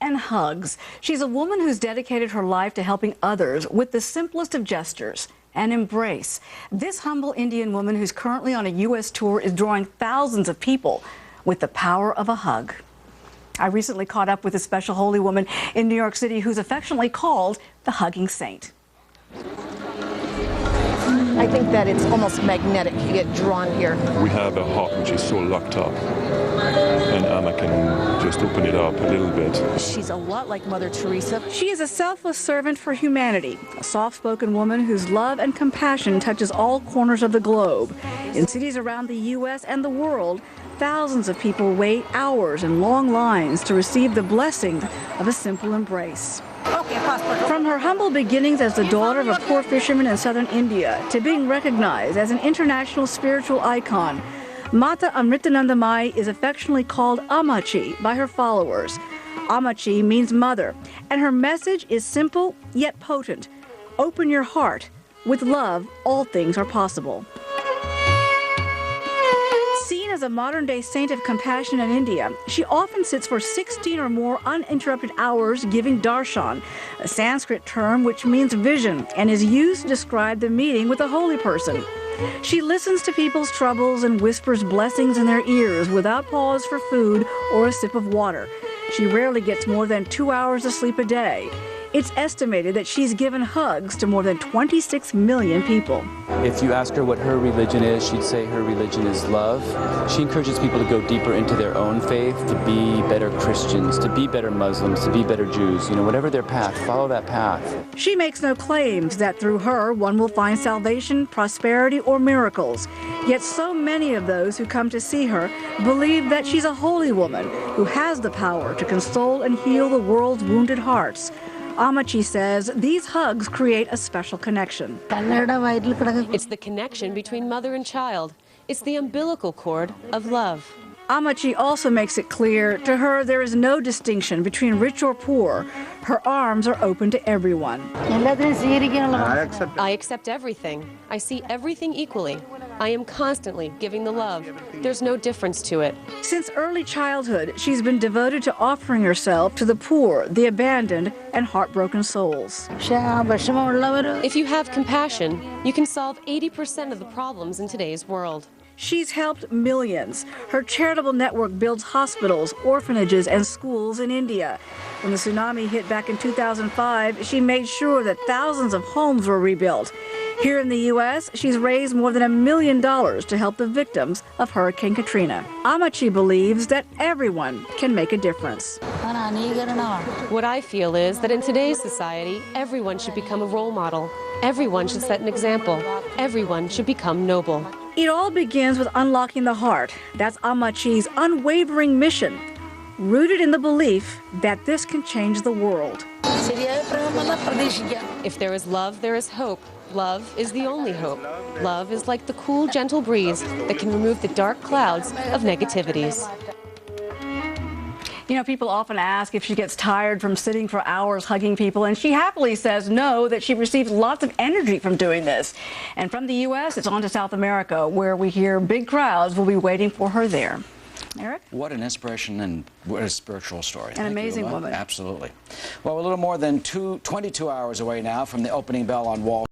and hugs. She's a woman who's dedicated her life to helping others with the simplest of gestures, an embrace. This humble Indian woman who's currently on a U.S. tour is drawing thousands of people with the power of a hug. I recently caught up with a special holy woman in New York City who's affectionately called the Hugging Saint. I think that it's almost magnetic. You get drawn here. We have a heart which is so locked up, and Amma can just open it up a little bit. She's a lot like Mother Teresa. She is a selfless servant for humanity, a soft-spoken woman whose love and compassion touches all corners of the globe. In cities around the U.S. and the world, thousands of people wait hours in long lines to receive the blessing of a simple embrace. From her humble beginnings as the daughter of a poor fisherman in southern India to being recognized as an international spiritual icon, Mata Amritanandamai is affectionately called Ammachi by her followers. Ammachi means mother, and her message is simple yet potent. Open your heart. With love, all things are possible. Seen as a modern-day saint of compassion in India, she often sits for 16 or more uninterrupted hours giving darshan, a Sanskrit term which means vision and is used to describe the meeting with a holy person. She listens to people's troubles and whispers blessings in their ears without pause for food or a sip of water. She rarely gets more than 2 hours of sleep a day. It's estimated that she's given hugs to more than 26 million people. If you ask her what her religion is, she'd say her religion is love. She encourages people to go deeper into their own faith, to be better Christians, to be better Muslims, to be better Jews. You know, whatever their path, follow that path. She makes no claims that through her one will find salvation, prosperity, or miracles. Yet so many of those who come to see her believe that she's a holy woman who has the power to console and heal the world's wounded hearts. Ammachi says these hugs create a special connection. It's the connection between mother and child. It's the umbilical cord of love. Ammachi also makes it clear to her there is no distinction between rich or poor. Her arms are open to everyone. I accept everything. I see everything equally. I am constantly giving the love. There's no difference to it. Since early childhood, she's been devoted to offering herself to the poor, the abandoned, and heartbroken souls. If you have compassion, you can solve 80% of the problems in today's world. She's helped millions. Her charitable network builds hospitals, orphanages, and schools in India. When the tsunami hit back in 2005, she made sure that thousands of homes were rebuilt. Here in the U.S., she's raised more than $1 million to help the victims of Hurricane Katrina. Ammachi believes that everyone can make a difference. What I feel is that in today's society, everyone should become a role model. Everyone should set an example. Everyone should become noble. It all begins with unlocking the heart. That's Ammachi's unwavering mission, rooted in the belief that this can change the world. If there is love, there is hope. Love is the only hope. Love is like the cool, gentle breeze that can remove the dark clouds of negativities. You know, people often ask if she gets tired from sitting for hours hugging people, and she happily says no, that she receives lots of energy from doing this. And from the U.S., it's on to South America, where we hear big crowds will be waiting for her there. Eric? What an inspiration and what a spiritual story. An amazing woman. Absolutely. Well, we're a little more than 22 hours away now from the opening bell on Wall